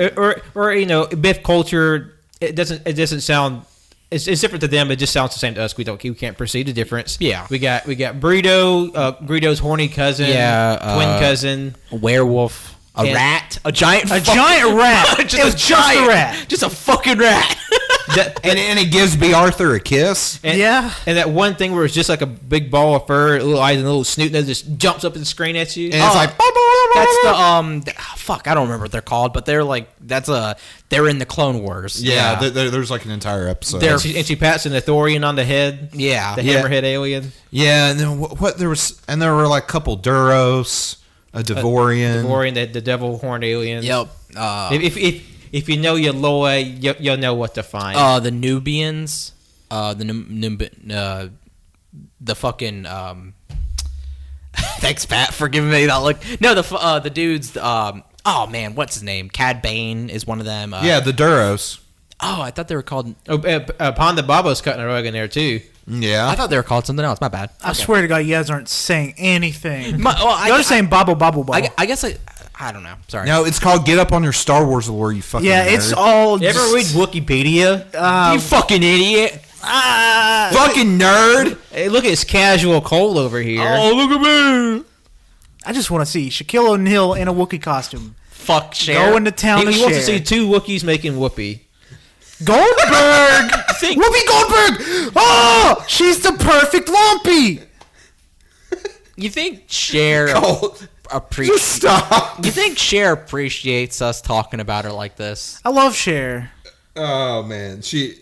Biff culture. It doesn't sound. It's different to them. It just sounds the same to us. We can't perceive the difference. Yeah. we got Burrito, Burrito's horny cousin, twin cousin, a werewolf, a And- rat, a giant rat. It was just a rat. just a fucking rat. and it gives B. Arthur a kiss. and, Yeah. and that one thing where it's just like a big ball of fur, little eyes and a little snoot nose just jumps up and screen at you. And it's like, That's the fuck. I don't remember what they're called, but they're like they're in the Clone Wars. yeah, there's like an entire episode. They're- and she pats an Ithorian on the head. Yeah. The Yeah. hammerhead alien. Yeah, and then what there was, and there were like a couple Duros, a Devorian. Devorian, the devil horned alien. Yep. If you know your lore, you'll know what to find. The Nubians, the fucking thanks Pat for giving me that look. No, the dudes. Oh man, what's his name? Cad Bane is one of them. Yeah, the Duros. Oh, I thought they were called. Ponda Babo's cutting a rug in there too. Yeah, I thought they were called something else. My bad. I swear to God, you guys aren't saying anything. Y'all Y'all just saying bobble bobble bobble. I guess I don't know. Sorry. no, it's called Get Up on Your Star Wars lore. You fucking Yeah, nerd. it's all. You ever read Wikipedia? You fucking idiot. fucking nerd. Hey, look at this casual Cole over here. look at me. I just want to see Shaquille O'Neal in a Wookiee costume. Fuck Cher. Go into town he to wants to share. see two Wookiees making whoopee. Goldberg. The thing think Whoopi Goldberg! Oh, she's the perfect Lumpy. Cher Oh, appreciates? just stop. You think Cher appreciates us talking about her like this? I love Cher. Oh man, she's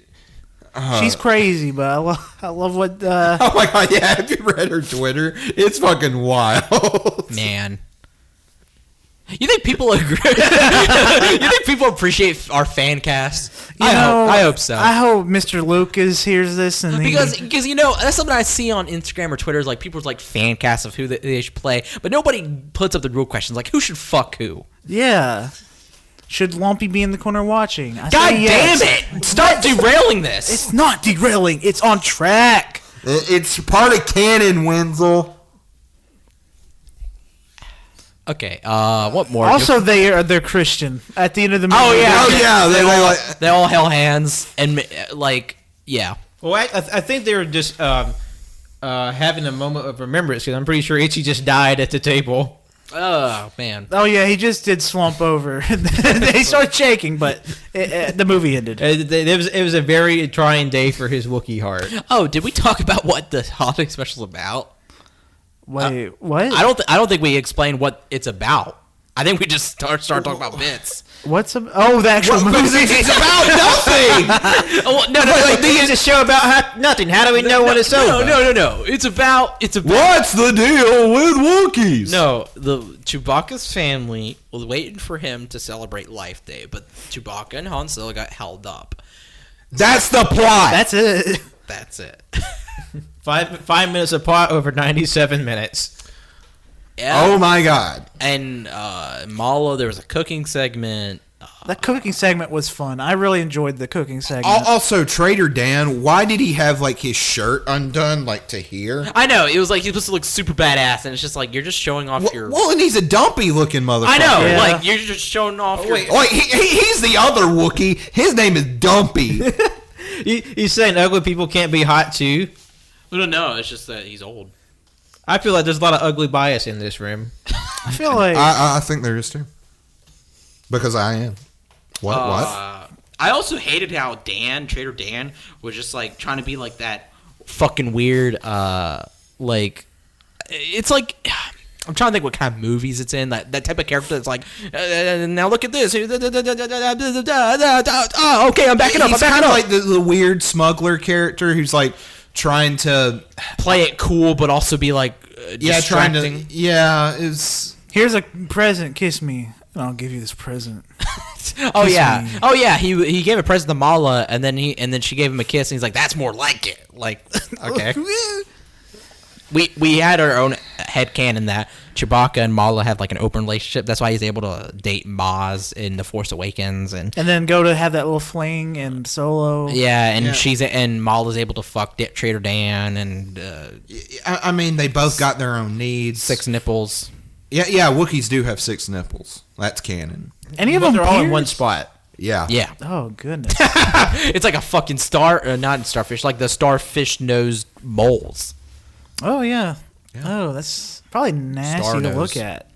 Crazy, but I love what. Oh my god, yeah. Have you read her Twitter? It's fucking wild. Man. You think people agree? You think people appreciate our fan cast? I hope so. I hope Mr. Lucas hears this and Because that's something I see on Instagram or Twitter is like people's like fan casts of who they should play, but nobody puts up the real questions like who should fuck who. yeah. Should Lumpy be in the corner watching? God damn it! Stop derailing this. It's not derailing. It's on track. It's part of canon, Wenzel. Okay. What more? Also, they're Christian at the end of the movie. Oh yeah. Oh yeah, They all held hands and like yeah. Well, I think they were just having a moment of remembrance because I'm pretty sure Itchy just died at the table. Oh man. Oh yeah, he just did slump over. They started shaking, but the movie ended. It was a very trying day for his Wookiee heart. Oh, did we talk about what the holiday special's about? Wait, what? I don't think we explained what it's about. I think we just start talking about bits. What's the actual movie? It's about nothing. Oh, no, It's a show about nothing. How do we know what it's over? No. It's about. What's the deal with Wookiees? No, the Chewbacca's family was waiting for him to celebrate Life Day, but Chewbacca and Han Solo got held up. That's the plot. That's it. That's it. 5 minutes apart over 97 minutes. Yeah. Oh my god. And Mala, there was a cooking segment. That cooking segment was fun. I really enjoyed the cooking segment. Also, Trader Dan, why did he have like his shirt undone like to here? I know, it was like he was supposed to look super badass, and it's just like you're just showing off your. Well, and he's a dumpy looking motherfucker. I know, Yeah. like you're just showing off your. Wait, he's the other Wookiee. His name is Dumpy. He's saying ugly people can't be hot too. No, it's just that he's old. I feel like there's a lot of ugly bias in this room. I feel like I think there is too. Because I am. What? I also hated how Trader Dan, was just like trying to be like that fucking weird, like, it's like, I'm trying to think what kind of movies it's in. That type of character that's like, now look at this. Oh, okay, I'm backing up. He's kind of like the weird smuggler character who's like trying to play it cool, but also be like distracting. here's a present. Kiss me, and I'll give you this present. Oh yeah. He gave a present to Mala, and then she gave him a kiss, and he's like, "That's more like it." Like, okay. We had our own headcanon that Chewbacca and Mala have like an open relationship. That's why he's able to date Maz in The Force Awakens, and then go to have that little fling and Solo. yeah, and Mala's able to fuck Trader Dan, and I mean, they both got their own needs. 6 nipples. Yeah, Wookiees do have 6 nipples. That's canon. Any of But them they're all in pierced? one spot. Yeah. Yeah, Oh goodness. it's like a fucking not starfish, like the starfish nosed moles. Oh yeah. Oh, that's probably nasty Star to nose. look at.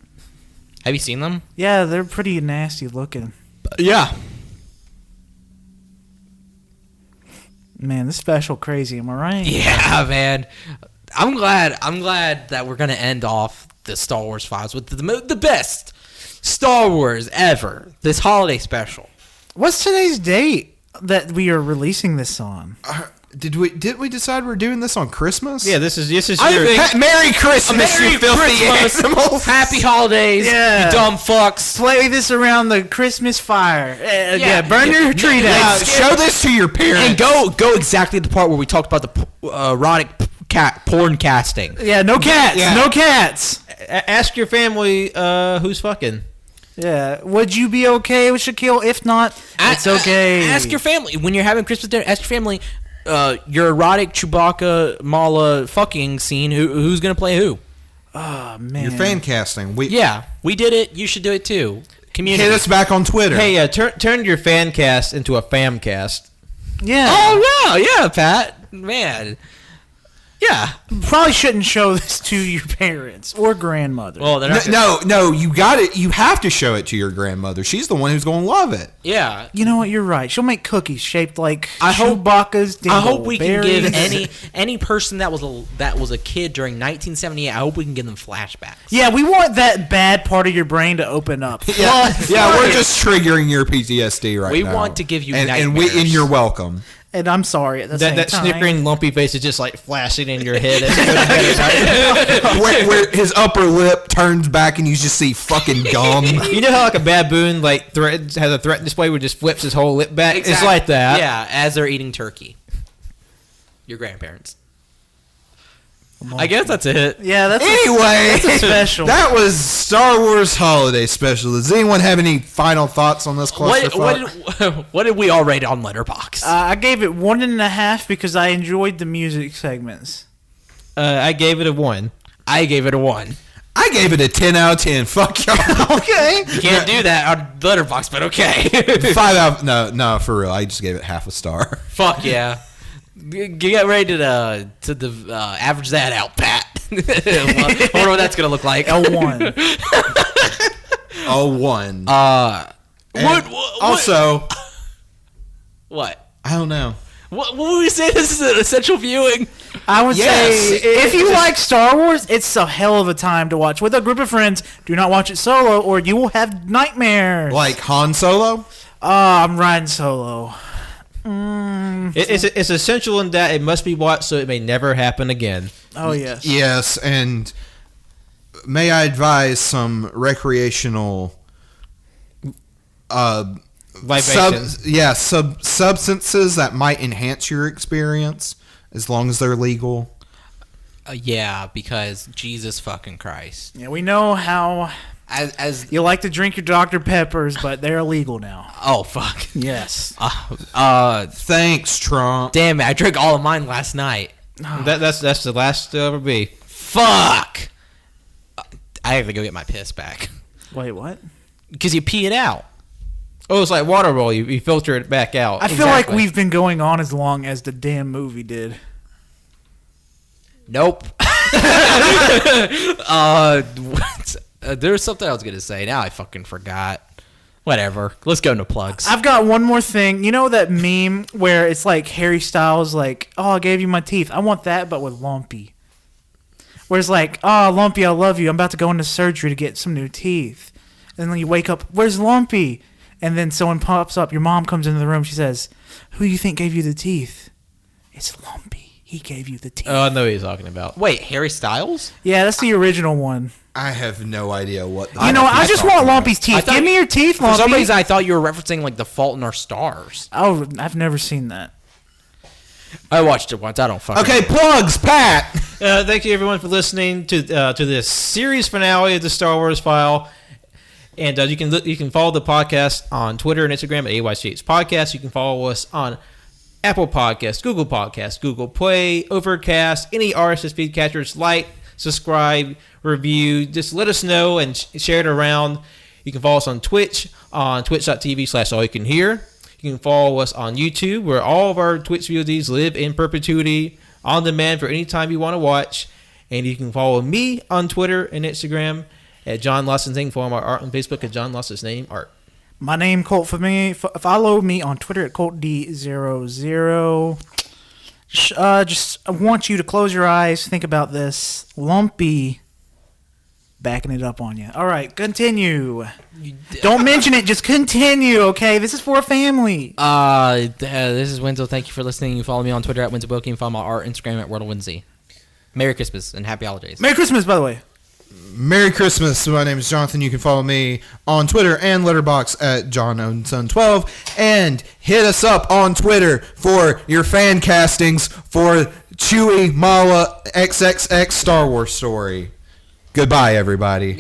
Have you seen them? Yeah, they're pretty nasty looking. Yeah. Man, this special crazy. Am I right? Yeah, man. I'm glad that we're gonna end off the Star Wars Files with the best Star Wars ever. This holiday special. What's today's date that we are releasing this on? Did we decide we're doing this on Christmas? Yeah, this is your. Merry Christmas, Merry you filthy Christmas. animals. Happy holidays, Yeah. you dumb fucks. Play this around the Christmas fire. Yeah, burn your tree Yeah, down. Show this to your parents. And go exactly to the part where we talked about the erotic porn casting. Yeah, no cats. Yeah. No cats. Ask your family who's fucking. Yeah. Would you be okay with Shaquille? If not, it's okay. Ask your family when you're having Christmas dinner. Ask your family. Your erotic Chewbacca Mala fucking scene. Who's gonna play who? Oh man. Your fan casting. We did it. You should do it too. Community. hit us back on Twitter. Hey, turn your fan cast into a fam cast. Yeah. Oh yeah, Pat. Man. Yeah. Probably shouldn't show this to your parents or grandmother. Well, they're not. No, you got it. You have to show it to your grandmother. She's the one who's going to love it. Yeah. You know what? You're right. She'll make cookies shaped like I hope- Chewbacca's. I hope we can give dingleberries. any person that was a kid during 1978. I hope we can give them flashbacks. Yeah, we want that bad part of your brain to open up. Yeah, we're just triggering your PTSD right We now. want to give you and nightmares. you're welcome. And I'm sorry at the same That time. snickering, lumpy face is just like flashing in your head. As you go to bed at night. where his upper lip turns back and you just see fucking gum. You know how like a baboon like has a threat display where it just flips his whole lip back? It's like that. Yeah, as they're eating turkey. Your grandparents. I guess that's it. Yeah, that's Anyway, that's a special. that was Star Wars Holiday Special. Does anyone have any final thoughts on this clusterfuck? What did we all rate on Letterboxd? I gave it 1.5 because I enjoyed the music segments. I gave it a 1. I gave it a 1. I gave it a 10 out of 10. Fuck y'all. Okay. You can't do that on Letterboxd, but okay. 5 out. No, for real. I just gave it half a star. Fuck yeah. Get ready to average that out, Pat. I wonder what that's gonna look like. L1. Oh, 1. What? Also, What? I don't know. What would we say? This is an essential viewing. I would Yes. say if you like Star Wars, it's a hell of a time to watch with a group of friends. Do not watch it solo, or you will have nightmares. Like Han Solo? I'm riding solo. It's essential in that it must be watched so it may never happen again. Oh yes. Yes, and may I advise some recreational Libations. substances that might enhance your experience as long as they're legal. Yeah, because Jesus fucking Christ. Yeah, we know how As you like to drink your Dr. Peppers, but they're illegal now. oh fuck. Yes. Thanks, Trump. Damn it! I drank all of mine last night. That's the last there'll ever be. Fuck. I have to go get my piss back Wait, what? because you pee it out. Oh, it's like water roll. You filter it back out. I feel like Exactly. we've been going on as long as the damn movie did. Nope. There was something I was gonna say. Now I fucking forgot. Whatever. Let's go into plugs. I've got one more thing. You know that meme where it's like Harry Styles, like, "Oh, I gave you my teeth. I want that, but with Lumpy." Where it's like, "Oh, Lumpy, I love you. I'm about to go into surgery to get some new teeth." And then you wake up, "Where's Lumpy?" And then someone pops up. Your mom comes into the room. She says, "Who do you think gave you the teeth?" "It's Lumpy. He gave you the teeth." Oh, I know what he's talking about. Wait, Harry Styles? Yeah, that's the original one. I have no idea what. You know, I just want Lumpy's I teeth. thought- Give me your teeth, For Lumpy. some reason, I thought you were referencing like The Fault in Our Stars. Oh, I've never seen that. I watched it once. I don't fucking. Okay, plugs, Pat. Thank you everyone for listening to this series finale of the Star Wars File. And you can follow the podcast on Twitter and Instagram at AYCH Podcast. You can follow us on Apple Podcasts, Google Play, Overcast, any RSS feed catchers. Like, subscribe, review. Just let us know and share it around. You can follow us on Twitch, on twitch.tv/AllYouCanHear. You can follow us on YouTube, where all of our Twitch VODs live in perpetuity, on demand for any time you want to watch. And you can follow me on Twitter and Instagram at John Lawson's Name. Follow my art on Facebook at John Lawson's Name Art. My name, Colt, for me. Follow me on Twitter at ColtD00. Just I want you to close your eyes. Think about this. Lumpy backing it up on you. All right, continue. Don't mention it. Just continue, okay? This is for a family. This is Wenzel. Thank you for listening. You follow me on Twitter at Wenzel Wilkie. You follow my art Instagram at WordleWinzy. Merry Christmas and Happy Holidays. Merry Christmas, by the way. Merry Christmas. My name is Jonathan. You can follow me on Twitter and Letterboxd at JohnOwenSon12. And hit us up on Twitter for your fan castings for Chewie Mala XXX Star Wars story. Goodbye, everybody.